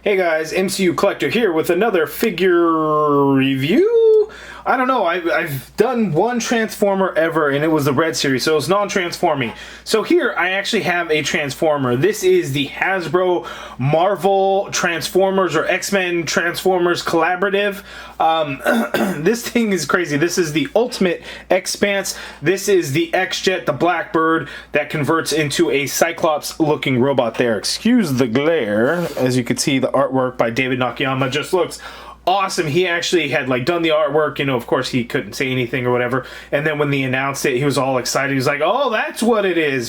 Hey guys, MCU Collector here with another figure review. I don't know, I've done one Transformer ever and it was the Red Series, so it's non-transforming. So here I actually have a Transformer. This is the Hasbro Marvel Transformers or X-Men Transformers Collaborative. This thing is crazy. This is the ultimate X-SPANSE. This is the X-Jet, the Blackbird, that converts into a Cyclops looking robot there. Excuse the glare. As you can see, the artwork by David Nakayama just looks awesome. He actually had done the artwork, of course he couldn't say anything or whatever, and then when they announced it he was all excited. He was like, oh, that's what it is,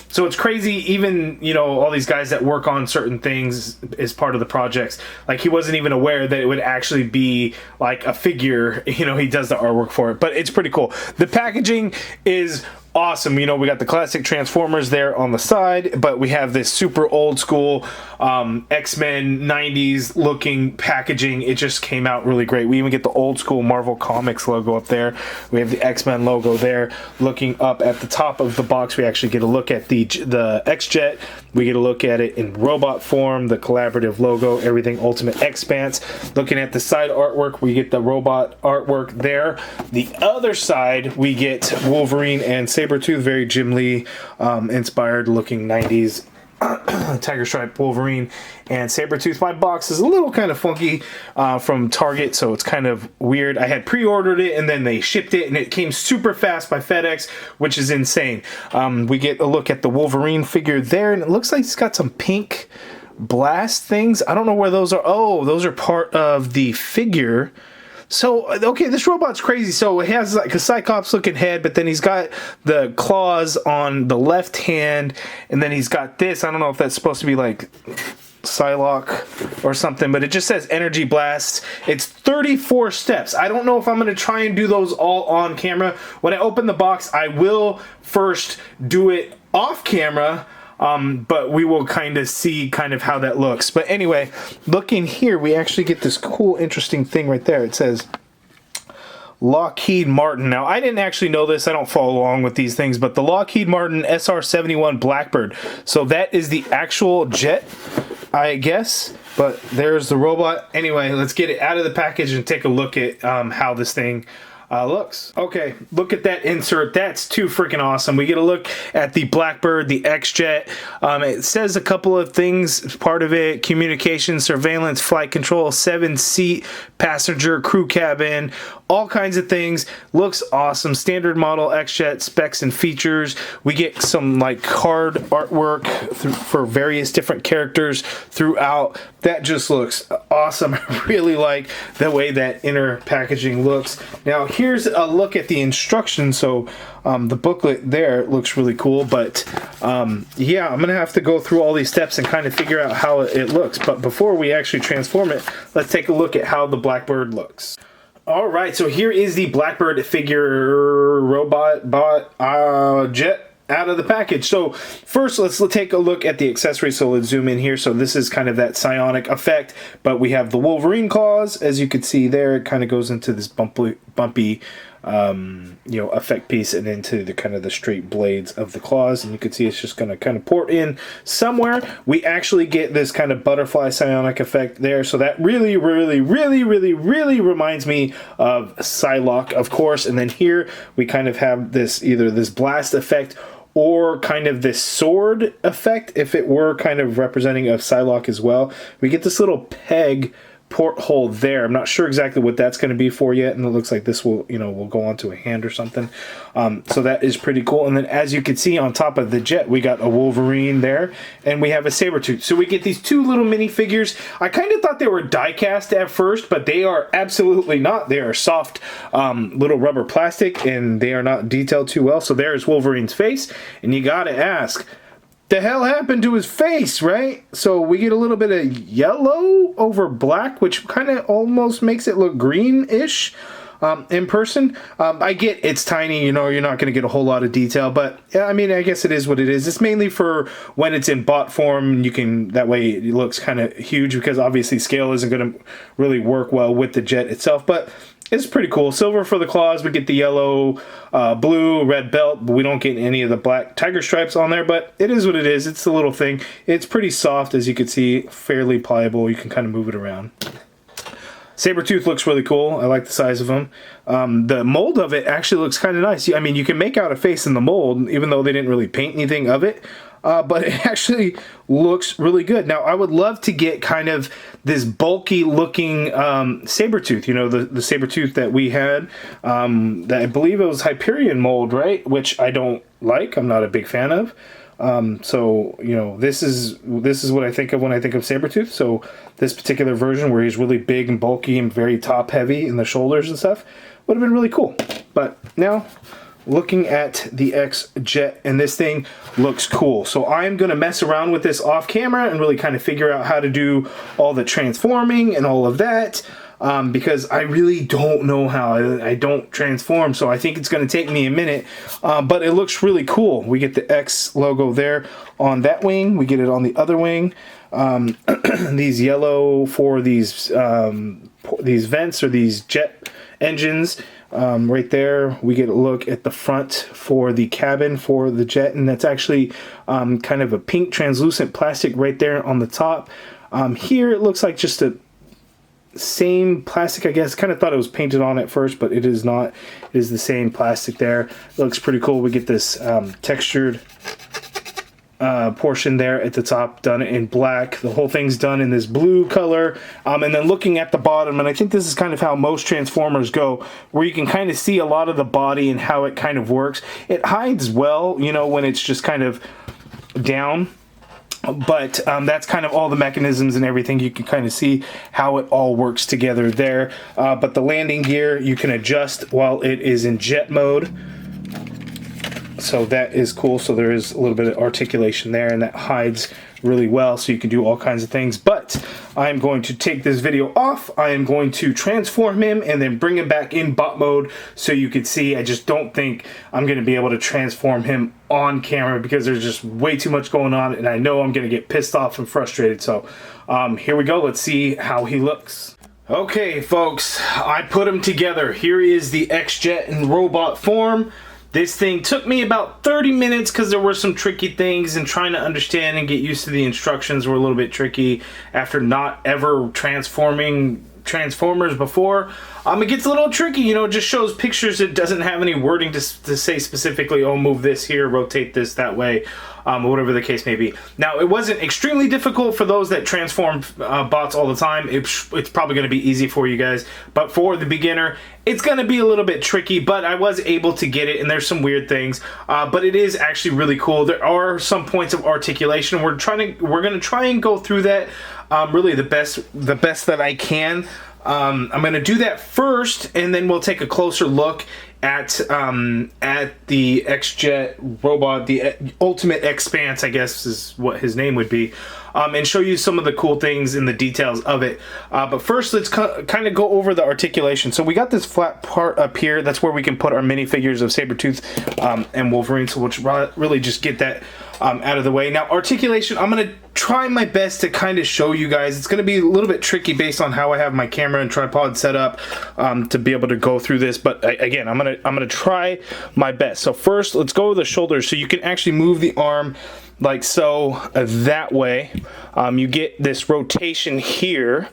so it's crazy. Even all these guys that work on certain things as part of the projects, he wasn't even aware that it would actually be like a figure. He does the artwork for it, but it's pretty cool. The packaging is awesome. We got the classic Transformers there on the side, but we have this super old school X-Men 90s looking packaging. It just came out really great. We even get the old school Marvel Comics logo up there. We have the X-Men logo there. Looking up at the top of the box, we actually get a look at the X-Jet. We get a look at it in robot form, the collaborative logo, everything Ultimate X-SPANSE. Looking at the side artwork, we get the robot artwork there. The other side, we get Wolverine and Sabretooth, very Jim Lee inspired looking 90s Tiger Stripe Wolverine and Sabretooth. My box is a little kind of funky from Target, so it's kind of weird. I had pre-ordered it and then they shipped it and it came super fast by FedEx, which is insane. We get a look at the Wolverine figure there, and it looks like it's got some pink blast things. I don't know where those are. Oh, those are part of the figure. So, okay, this robot's crazy. So it has like a Cyclops looking head, but then he's got the claws on the left hand, and then he's got this. I don't know if that's supposed to be like Psylocke or something, but it just says Energy Blast. It's 34 steps. I don't know if I'm going to try and do those all on camera. When I open the box, I will first do it off camera. But we will kind of see how that looks. But anyway, looking here, we actually get this cool, interesting thing right there. It says Lockheed Martin. Now, I didn't actually know this. I don't follow along with these things, but the Lockheed Martin SR-71 Blackbird. So that is the actual jet, I guess. But there's the robot. Anyway, let's get it out of the package and take a look at how this thing looks. Okay, look at that insert. That's too freaking awesome. We get a look at the Blackbird, the X-Jet. It says a couple of things. Part of it, communication, surveillance, flight control, 7-seat passenger crew cabin, all kinds of things. Looks awesome. Standard model X-Jet specs and features. We get some card artwork for various different characters throughout. That just looks awesome. I really like the way that inner packaging looks. Now here's a look at the instructions. So the booklet there looks really cool, but yeah, I'm gonna have to go through all these steps and kind of figure out how it looks. But before we actually transform it, let's take a look at how the Blackbird looks. Alright, so here is the Blackbird figure robot jet out of the package. So first, let's take a look at the accessories. So let's zoom in here. So this is kind of that psionic effect, but we have the Wolverine claws. As you can see there, it kind of goes into this bumpy effect piece and into the kind of the straight blades of the claws, and you can see it's just going to kind of port in somewhere. We actually get this kind of butterfly psionic effect there, so that really reminds me of Psylocke, of course. And then here we kind of have this, either this blast effect or kind of this sword effect, if it were kind of representing of Psylocke as well. We get this little peg porthole there. I'm not sure exactly what that's going to be for yet, and it looks like this will will go onto a hand or something. So that is pretty cool. And then as you can see, on top of the jet, we got a Wolverine there, and we have a Sabretooth. So we get these two little minifigures. I kind of thought they were die cast at first, but they are absolutely not. They are soft little rubber plastic, and they are not detailed too well. So there's Wolverine's face, and you gotta ask, the hell happened to his face, right? So we get a little bit of yellow over black, which kind of almost makes it look green-ish in person. I get it's tiny, you're not going to get a whole lot of detail, but yeah, I mean, I guess it is what it is. It's mainly for when it's in bot form. You can, that way it looks kind of huge, because obviously scale isn't going to really work well with the jet itself, but it's pretty cool. Silver for the claws. We get the yellow, blue, red belt, but we don't get any of the black tiger stripes on there, but it is what it is. It's a little thing. It's pretty soft, as you can see, fairly pliable. You can kind of move it around. Sabretooth looks really cool. I like the size of him. The mold of it actually looks kind of nice. I mean, you can make out a face in the mold, even though they didn't really paint anything of it. But it actually looks really good. Now, I would love to get kind of this bulky looking Sabretooth. You know, the Sabretooth that we had. That I believe it was Hyperion mold, right? Which I don't like. I'm not a big fan of. So, you know, this is what I think of when I think of Sabretooth. So this particular version where he's really big and bulky and very top heavy in the shoulders and stuff would have been really cool. But now, looking at the X-Jet, and this thing looks cool. So I'm going to mess around with this off camera and really kind of figure out how to do all the transforming and all of that. Because I really don't know how. I don't transform, so I think it's going to take me a minute. But it looks really cool. We get the X logo there on that wing. We get it on the other wing. These yellow for these vents or these jet engines. Right there, we get a look at the front for the cabin for the jet, and that's actually kind of a pink translucent plastic right there on the top. Here it looks like just a same plastic, I guess. Kind of thought it was painted on at first, but it is not. It is the same plastic there. It looks pretty cool. We get this textured portion there at the top done in black. The whole thing's done in this blue color. And then looking at the bottom, and I think this is kind of how most Transformers go, where you can kind of see a lot of the body and how it kind of works. It hides well, you know, when it's just kind of down. But that's kind of all the mechanisms and everything. You can kind of see how it all works together there. But the landing gear you can adjust while it is in jet mode. So that is cool. So there is a little bit of articulation there, and that hides really well, so you can do all kinds of things. But I'm going to take this video off. I am going to transform him and then bring him back in bot mode so you can see. I just don't think I'm going to be able to transform him on camera because there's just way too much going on, and I know I'm going to get pissed off and frustrated. So here we go. Let's see how he looks. Okay, folks, I put him together. Here is the X-Jet in robot form. This thing took me about 30 minutes because there were some tricky things, and trying to understand and get used to the instructions were a little bit tricky after not ever transforming Transformers before. It gets a little tricky, you know. It just shows pictures. It doesn't have any wording to say specifically, oh, move this here, rotate this that way, whatever the case may be. Now, it wasn't extremely difficult for those that transform bots all the time. It's probably going to be easy for you guys, but for the beginner, it's going to be a little bit tricky, but I was able to get it, and there's some weird things, but it is actually really cool. There are some points of articulation. We're going to try and go through that really the best that I can. I'm going to do that first, and then we'll take a closer look at the X-Jet robot, the ultimate X-SPANSE, I guess is what his name would be, and show you some of the cool things and the details of it. But first, let's kind of go over the articulation. So we got this flat part up here. That's where we can put our minifigures of Sabretooth and Wolverine, so we'll really just get that out of the way. Now, articulation, I'm going to try my best to kind of show you guys. It's going to be a little bit tricky based on how I have my camera and tripod set up to be able to go through this, but again, I'm gonna try my best. So first, let's go with the shoulders. So you can actually move the arm like so, that way. You get this rotation here.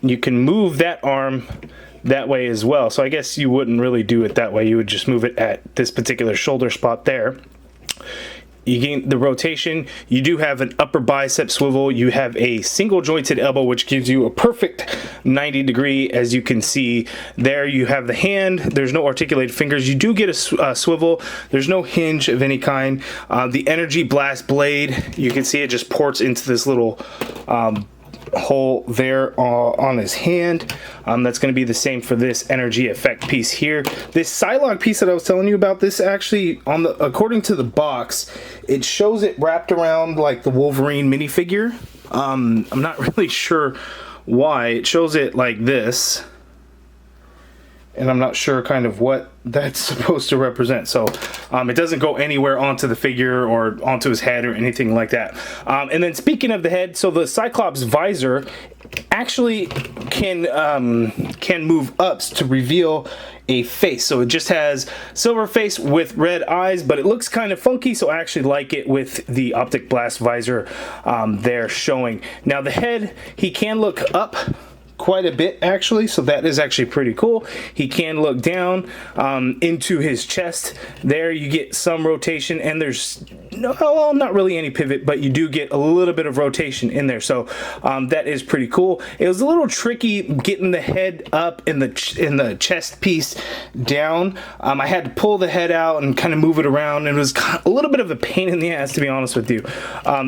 You can move that arm that way as well. So I guess you wouldn't really do it that way. You would just move it at this particular shoulder spot there. You gain the rotation. You do have an upper bicep swivel. You have a single jointed elbow, which gives you a perfect 90 degree, as you can see there. You have the hand. There's no articulated fingers. You do get a swivel. There's no hinge of any kind. The energy blast blade, you can see it just ports into this little hole there on his hand. That's going to be the same for this energy effect piece here. This Psylocke piece that I was telling you about, this actually, according to the box, it shows it wrapped around like the Wolverine minifigure. I'm not really sure why. It shows it like this. and I'm not sure kind of what that's supposed to represent. So it doesn't go anywhere onto the figure or onto his head or anything like that. And then speaking of the head, so the Cyclops visor actually can move up to reveal a face. So it just has silver face with red eyes, but it looks kind of funky, so I actually like it with the optic blast visor there showing. Now the head, he can look up quite a bit actually, so that is actually pretty cool. He can look down into his chest. There you get some rotation, and there's well, not really any pivot, but you do get a little bit of rotation in there, so that is pretty cool. It was a little tricky getting the head up in the chest piece down. I had to pull the head out and kind of move it around, and it was a little bit of a pain in the ass, to be honest with you.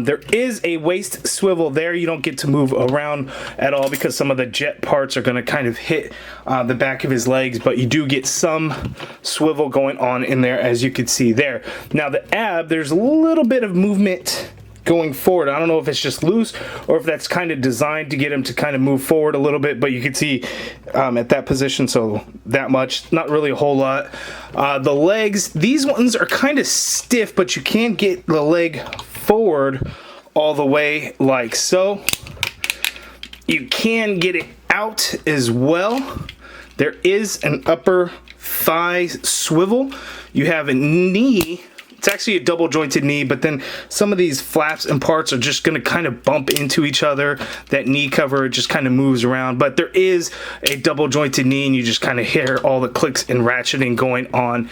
There is a waist swivel there. You don't get to move around at all because some of the jet parts are going to kind of hit the back of his legs, but you do get some swivel going on in there, as you can see there. Now the ab, there's a little bit of movement going forward. I don't know if it's just loose or if that's kind of designed to get him to kind of move forward a little bit, but you can see at that position, so that much, not really a whole lot. The legs, these ones are kind of stiff, but you can get the leg forward all the way like so. You can get it out as well. There is an upper thigh swivel. You have a knee. It's actually a double jointed knee, but then some of these flaps and parts are just going to kind of bump into each other. That knee cover just kind of moves around, but there is a double jointed knee, and you just kind of hear all the clicks and ratcheting going on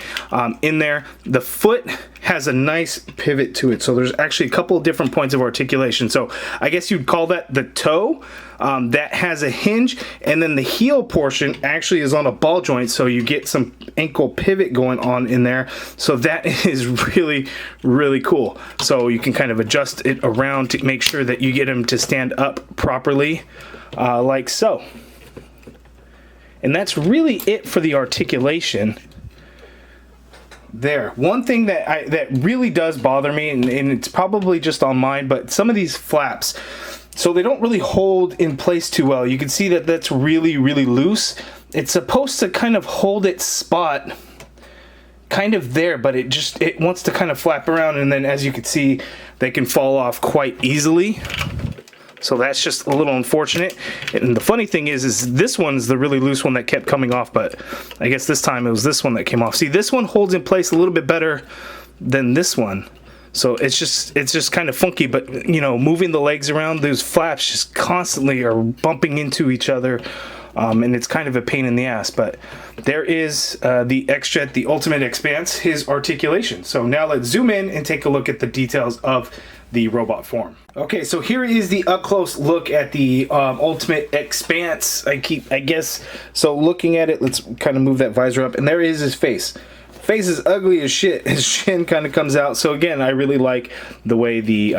in there. The foot has a nice pivot to it, so there's actually a couple of different points of articulation. So I guess you'd call that the toe. That has a hinge, and then the heel portion actually is on a ball joint, so you get some ankle pivot going on in there. So that is really, really cool. So you can kind of adjust it around to make sure that you get him to stand up properly, like so. And that's really it for the articulation there. One thing that really does bother me, and it's probably just on mine, but some of these flaps, so they don't really hold in place too well. You can see that that's really, really loose. It's supposed to kind of hold its spot kind of there, but it wants to kind of flap around, and then as you can see, they can fall off quite easily. So that's just a little unfortunate. And the funny thing is this one's the really loose one that kept coming off, but I guess this time it was this one that came off. See, this one holds in place a little bit better than this one. So it's just kind of funky, but you know, moving the legs around, those flaps just constantly are bumping into each other, and it's kind of a pain in the ass. But there is the X-Jet, the Ultimate Expanse, his articulation. So now let's zoom in and take a look at the details of the robot form. Okay, so here is the up close look at the Ultimate Expanse. I guess, so looking at it, let's kind of move that visor up, and there is his face. Face is ugly as shit. His shin kind of comes out. So again, I really like the way the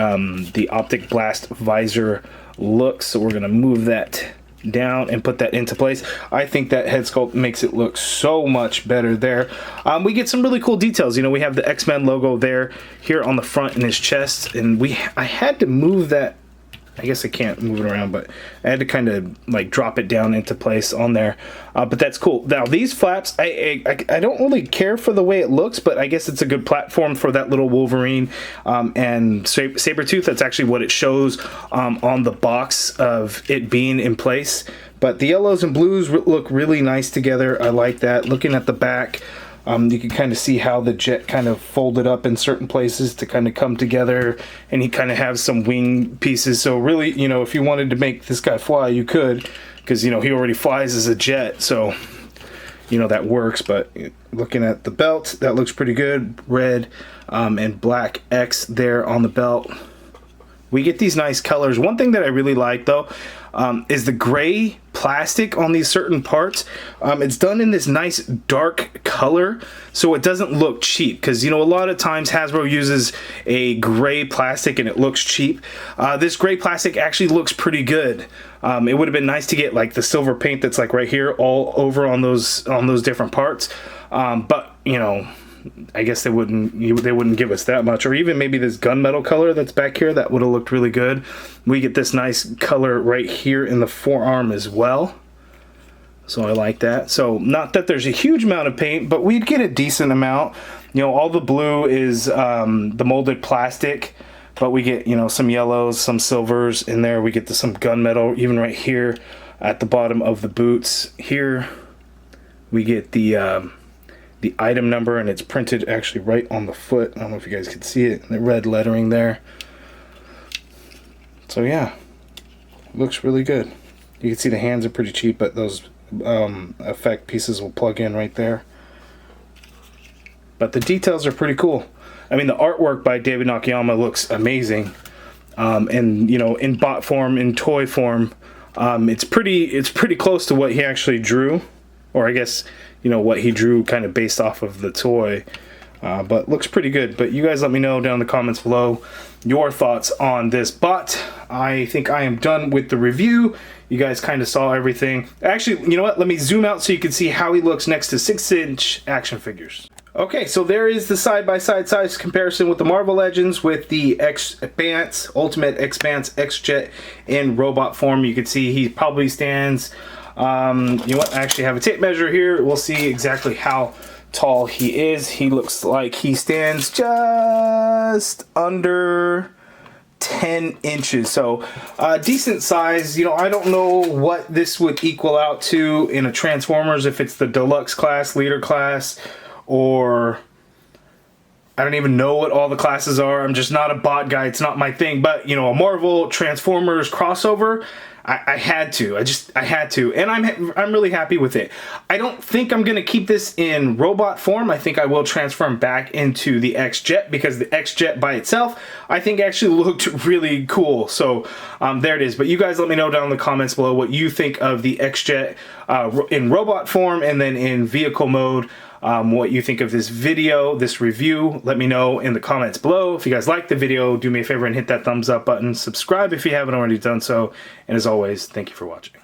optic blast visor looks. So we're gonna move that down and put that into place. I think that head sculpt makes it look so much better there. We get some really cool details. You know, we have the X-Men logo there here on the front in his chest, and I had to move that. I guess I can't move it around, but I had to kind of like drop it down into place on there. But that's cool. Now these flaps, I don't really care for the way it looks, but I guess it's a good platform for that little Wolverine and Sabretooth. That's actually what it shows on the box of it being in place. But the yellows and blues look really nice together. I like that. Looking at the back, you can kind of see how the jet kind of folded up in certain places to kind of come together, and he kind of has some wing pieces. So really, you know, if you wanted to make this guy fly, you could, because, you know, he already flies as a jet, so, you know, that works. But looking at the belt, that looks pretty good. Red and black X there on the belt. We get these nice colors. One thing that I really like, though, is the gray plastic on these certain parts. It's done in this nice dark color, so it doesn't look cheap, because, you know, a lot of times Hasbro uses a gray plastic and it looks cheap. This gray plastic actually looks pretty good. It would have been nice to get like the silver paint that's like right here all over on those different parts, but, you know, I guess they wouldn't give us that much. Or even maybe this gunmetal color that's back here, that would have looked really good. We get this nice color right here in the forearm as well. So I like that. So not that there's a huge amount of paint, but we'd get a decent amount. You know, all the blue is the molded plastic, but we get, you know, some yellows, some silvers in there. We get some gunmetal, even right here at the bottom of the boots. Here we get the item number, and it's printed actually right on the foot. I don't know if you guys can see it, the red lettering there. So yeah, looks really good. You can see the hands are pretty cheap, but those effect pieces will plug in right there. But the details are pretty cool. I mean, the artwork by David Nakayama looks amazing. And you know, in bot form, in toy form, it's pretty close to what he actually drew, or I guess, you know, what he drew kind of based off of the toy. But looks pretty good. But you guys let me know down in the comments below your thoughts on this bot. I think I am done with the review. You guys kind of saw everything. Actually, you know what? Let me zoom out so you can see how he looks next to 6-inch action figures. Okay, so there is the side-by-side size comparison with the Marvel Legends with the X-SPANSE, Ultimate X-SPANSE X-Jet in robot form. You can see he probably stands, you know what? I actually have a tape measure here. We'll see exactly how tall he is. He looks like he stands just under 10 inches, so decent size. You know, I don't know what this would equal out to in a Transformers, if it's the deluxe class, leader class, or I don't even know what all the classes are. I'm just not a bot guy. It's not my thing. But, you know, a Marvel Transformers crossover, I had to. I had to. And I'm really happy with it. I don't think I'm going to keep this in robot form. I think I will transform back into the X-Jet, because the X-Jet by itself, I think actually looked really cool. So there it is. But you guys let me know down in the comments below what you think of the X-Jet in robot form, and then in vehicle mode. What you think of this video, this review. Let me know in the comments below. If you guys liked the video, do me a favor and hit that thumbs up button. Subscribe if you haven't already done so. And as always, thank you for watching.